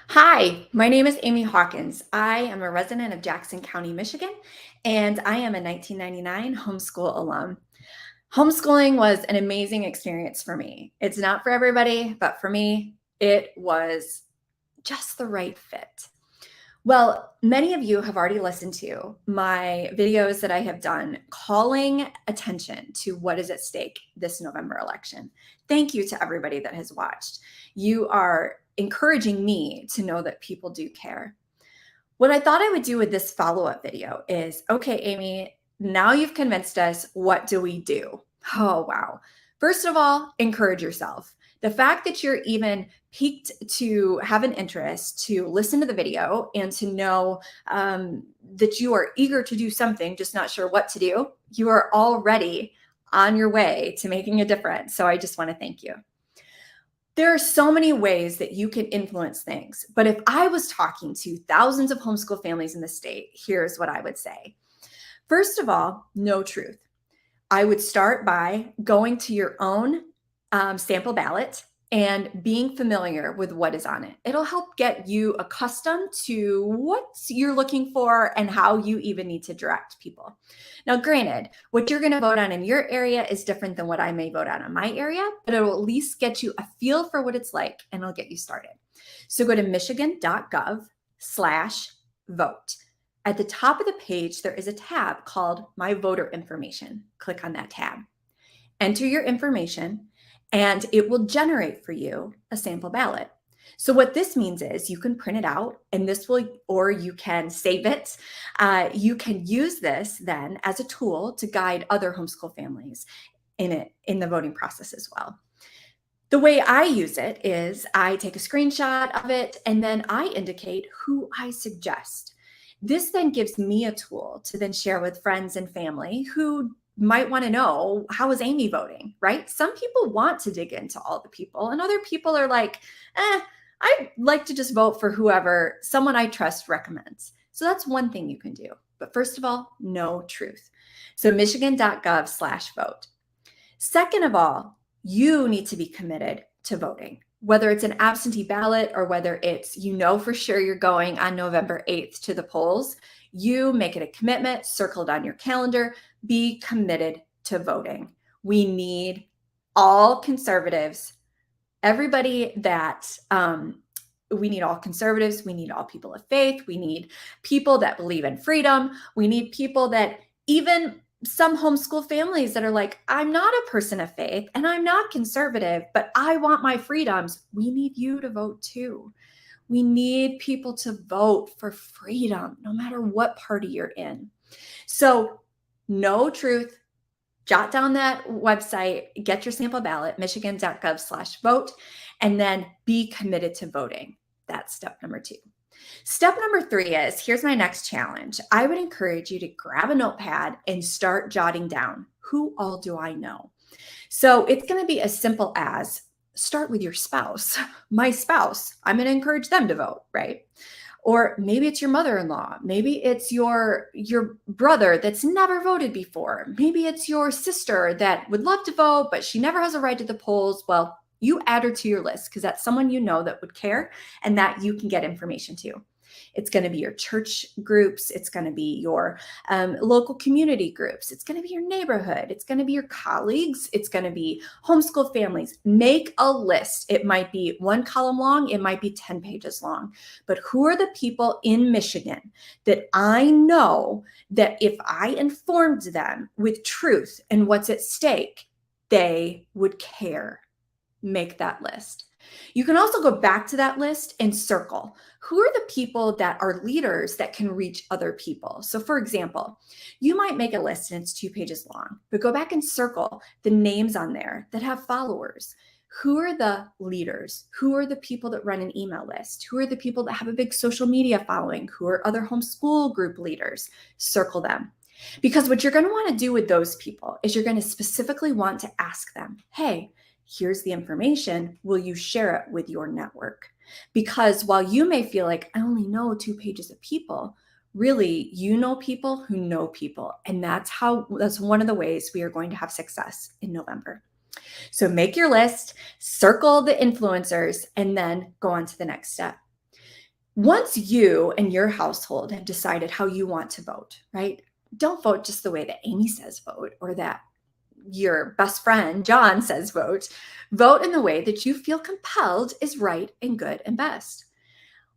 Hi, my name is Amy Hawkins. I am a resident of Jackson County, Michigan, and I am a 1999 homeschool alum. Homeschooling was an amazing experience for me. It's not for everybody, but for me, it was just the right fit. Well, many of you have already listened to my videos that I have done calling attention to what is at stake this November election. Thank you to everybody that has watched. You are encouraging me to know that people do care. What I thought I would do with this follow-up video is, okay, Amy, now you've convinced us. What do we do? Oh, wow. First of all, encourage yourself. The fact that you're even piqued to have an interest to listen to the video and to know that you are eager to do something, just not sure what to do, you are already on your way to making a difference. So I just want to thank you. There are so many ways that you can influence things, but if I was talking to thousands of homeschool families in the state, here's what I would say. First of all, know truth. I would start by going to your own sample ballot and being familiar with what is on it. It'll help get you accustomed to what you're looking for and how you even need to direct people. Now, granted, what you're going to vote on in your area is different than what I may vote on in my area, but it will at least get you a feel for what it's like and it'll get you started. So go to michigan.gov/vote. At the top of the page, there is a tab called My Voter Information. Click on that tab. Enter your information, and it will generate for you a sample ballot. So what this means is you can print it out, and this will, or you can save it. You can use this then as a tool to guide other homeschool families in the voting process as well. The way I use it is I take a screenshot of it, and then I indicate who I suggest. This then gives me a tool to then share with friends and family who might want to know, how is Amy voting, right? Some people want to dig into all the people, and other people are like, I'd like to just vote for whoever someone I trust recommends. So that's one thing you can do. But first of all, know truth. So michigan.gov/vote. Second of all, you need to be committed to voting, whether it's an absentee ballot or whether it's, for sure you're going on November 8th to the polls. You make it a commitment, circle it on your calendar, be committed to voting. We need all conservatives, everybody that, we need all conservatives. We need all people of faith. We need people that believe in freedom. We need people that even some homeschool families that are like, I'm not a person of faith and I'm not conservative, but I want my freedoms. We need you to vote too. We need people to vote for freedom, no matter what party you're in. So know truth, jot down that website, get your sample ballot, michigan.gov/vote, and then be committed to voting. That's step number 2. Step number 3 is, here's my next challenge. I would encourage you to grab a notepad and start jotting down, who all do I know? So it's going to be as simple as, start with your spouse. My spouse, I'm going to encourage them to vote, right? Or maybe it's your mother-in-law. Maybe it's your brother that's never voted before. Maybe it's your sister that would love to vote, but she never has a ride to the polls. Well, you add her to your list because that's someone you know that would care and that you can get information to. It's going to be your church groups. It's going to be your local community groups. It's going to be your neighborhood. It's going to be your colleagues. It's going to be homeschool families. Make a list. It might be 1 column long. It might be 10 pages long. But who are the people in Michigan that I know that if I informed them with truth and what's at stake, they would care? Make that list. You can also go back to that list and circle. Who are the people that are leaders that can reach other people? So for example, you might make a list and it's 2 pages long, but go back and circle the names on there that have followers. Who are the leaders? Who are the people that run an email list? Who are the people that have a big social media following? Who are other homeschool group leaders? Circle them. Because what you're going to want to do with those people is you're going to specifically want to ask them, hey, here's the information. Will you share it with your network? Because while you may feel like I only know 2 pages of people, really you know people who know people. And that's one of the ways we are going to have success in November. So make your list, circle the influencers, and then go on to the next step. Once you and your household have decided how you want to vote, right? Don't vote just the way that Amy says vote or that your best friend John says vote. Vote in the way that you feel compelled is right and good and best.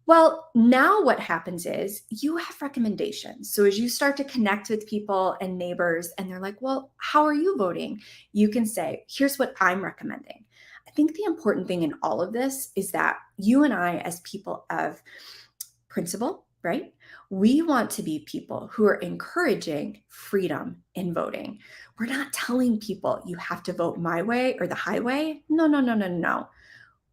Well, now what happens is you have recommendations. So as you start to connect with people and neighbors, and they're like, well, how are you voting? You can say, here's what I'm recommending. I think the important thing in all of this is that you and I, as people of principle, right? We want to be people who are encouraging freedom in voting. We're not telling people you have to vote my way or the highway. No, no, no, no, no.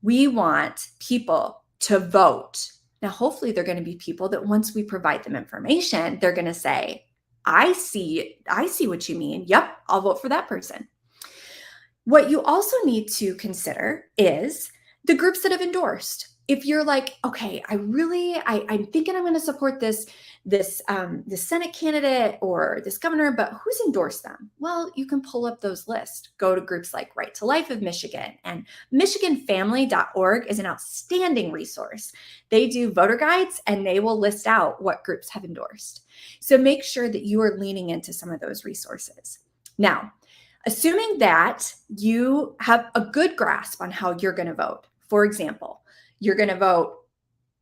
We want people to vote. Now, hopefully, they're going to be people that once we provide them information, they're going to say, I see what you mean. Yep, I'll vote for that person. What you also need to consider is the groups that have endorsed. If you're like, okay, I'm thinking I'm going to support this Senate candidate or this governor, but who's endorsed them? Well, you can pull up those lists. Go to groups like Right to Life of Michigan, and MichiganFamily.org is an outstanding resource. They do voter guides and they will list out what groups have endorsed. So make sure that you are leaning into some of those resources. Now, assuming that you have a good grasp on how you're going to vote. For example, you're going to vote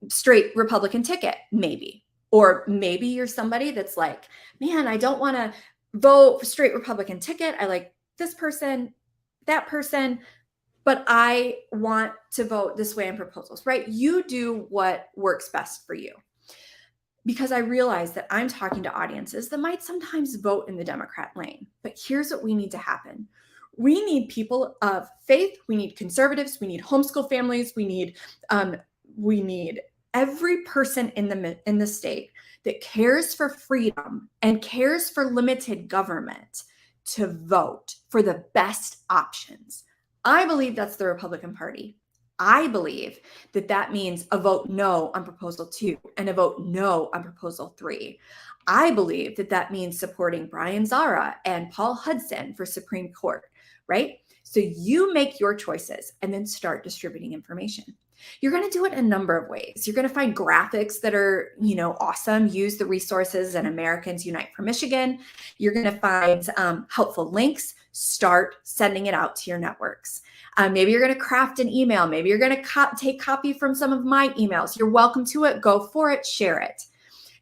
straight Republican ticket, maybe. Or maybe you're somebody that's like, man, I don't want to vote straight Republican ticket. I like this person, that person, but I want to vote this way on proposals, right? You do what works best for you. Because I realize that I'm talking to audiences that might sometimes vote in the Democrat lane. But here's what we need to happen. We need people of faith. We need conservatives. We need homeschool families. We need every person in the state that cares for freedom and cares for limited government to vote for the best options. I believe that's the Republican Party. I believe that that means a vote no on proposal 2 and a vote no on proposal 3. I believe that that means supporting Brian Zara and Paul Hudson for Supreme Court, right? So you make your choices and then start distributing information. You're going to do it a number of ways. You're going to find graphics that are, awesome. Use the resources and Americans Unite for Michigan. You're going to find helpful links. Start sending it out to your networks. Maybe you're going to craft an email. Maybe you're going to take copy from some of my emails. You're welcome to it. Go for it. Share it.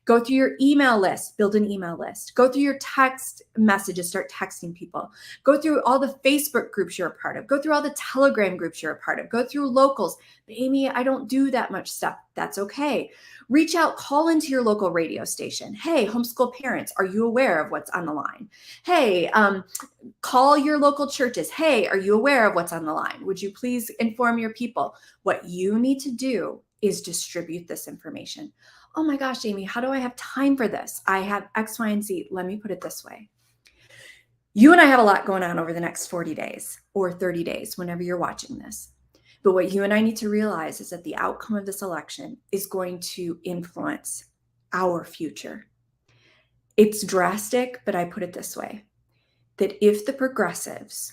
Go through your email list, build an email list. Go through your text messages, start texting people. Go through all the Facebook groups you're a part of. Go through all the Telegram groups you're a part of. Go through locals. But Amy, I don't do that much stuff. That's okay. Reach out, call into your local radio station. Hey, homeschool parents, are you aware of what's on the line? Hey, call your local churches. Hey, are you aware of what's on the line? Would you please inform your people? What you need to do is distribute this information. Oh my gosh, Amy, how do I have time for this? I have X, Y, and Z. Let me put it this way. You and I have a lot going on over the next 40 days or 30 days, whenever you're watching this. But what you and I need to realize is that the outcome of this election is going to influence our future. It's drastic, but I put it this way, that if the progressives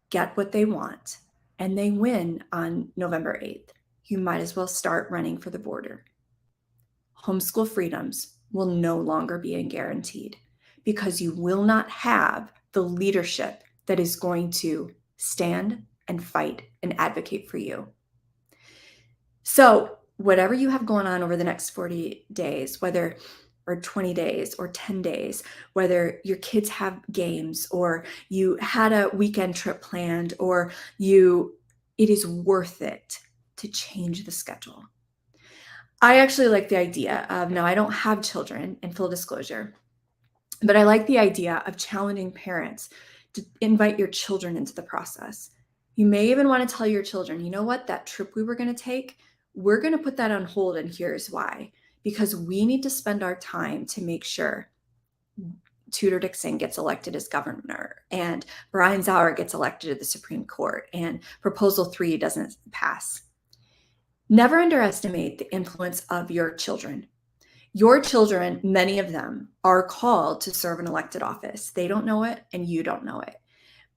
get what they want and they win on November 8th, you might as well start running for the border. Homeschool freedoms will no longer be guaranteed because you will not have the leadership that is going to stand and fight and advocate for you. So whatever you have going on over the next 40 days, or 20 days or 10 days, whether your kids have games or you had a weekend trip planned or it is worth it to change the schedule. I actually like the idea of, now I don't have children, in full disclosure, but I like the idea of challenging parents to invite your children into the process. You may even want to tell your children, you know what, that trip we were going to take, we're going to put that on hold, and here's why. Because we need to spend our time to make sure Tudor Dixon gets elected as governor and Brian Zauer gets elected to the Supreme Court and Proposal 3 doesn't pass. Never underestimate the influence of your children. Your children, many of them, are called to serve an elected office. They don't know it and you don't know it,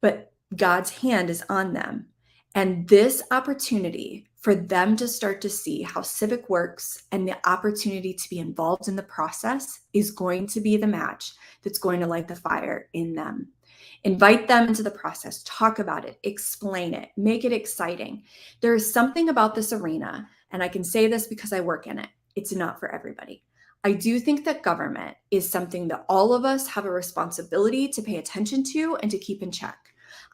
but God's hand is on them. And this opportunity for them to start to see how civic works and the opportunity to be involved in the process is going to be the match that's going to light the fire in them. Invite them into the process, talk about it, explain it, make it exciting. There is something about this arena, and I can say this because I work in it. It's not for everybody. I do think that government is something that all of us have a responsibility to pay attention to and to keep in check.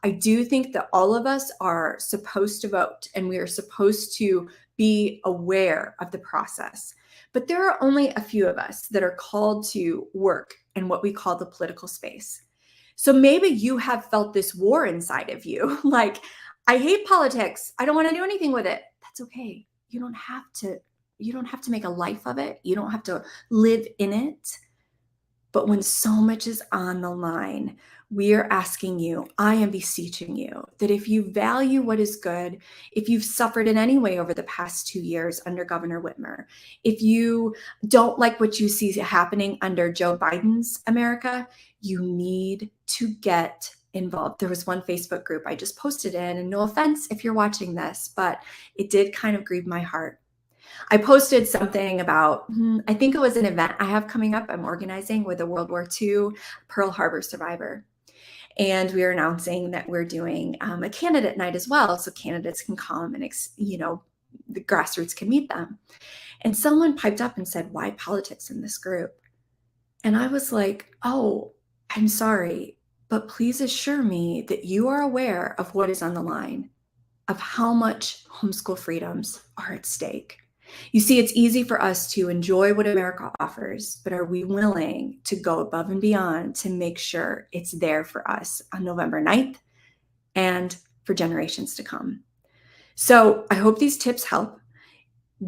I do think that all of us are supposed to vote and we are supposed to be aware of the process. But there are only a few of us that are called to work in what we call the political space. So maybe you have felt this war inside of you, like, I hate politics. I don't want to do anything with it. That's okay. You don't have to make a life of it. You don't have to live in it. But when so much is on the line, we are asking you, I am beseeching you, that if you value what is good, if you've suffered in any way over the past 2 years under Governor Whitmer, if you don't like what you see happening under Joe Biden's America, you need to get involved. There was one Facebook group I just posted in, and no offense if you're watching this, but it did kind of grieve my heart. I posted something about, I think it was an event I have coming up. I'm organizing with a World War II Pearl Harbor survivor. And we are announcing that we're doing a candidate night as well. So candidates can come and, the grassroots can meet them. And someone piped up and said, why politics in this group? And I was like, oh, I'm sorry, but please assure me that you are aware of what is on the line, of how much homeschool freedoms are at stake. You see, it's easy for us to enjoy what America offers, but are we willing to go above and beyond to make sure it's there for us on November 9th and for generations to come? So I hope these tips help.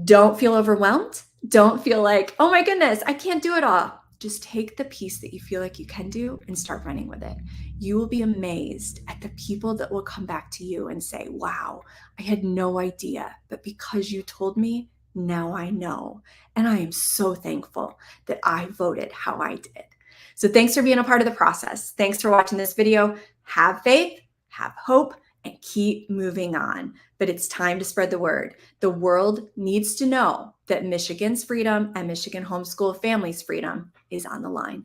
Don't feel overwhelmed. Don't feel like, oh my goodness, I can't do it all. Just take the piece that you feel like you can do and start running with it. You will be amazed at the people that will come back to you and say, wow, I had no idea, but because you told me, now I know. And I am so thankful that I voted how I did. So thanks for being a part of the process. Thanks for watching this video. Have faith, have hope, and keep moving on. But it's time to spread the word. The world needs to know that Michigan's freedom and Michigan homeschool families' freedom is on the line.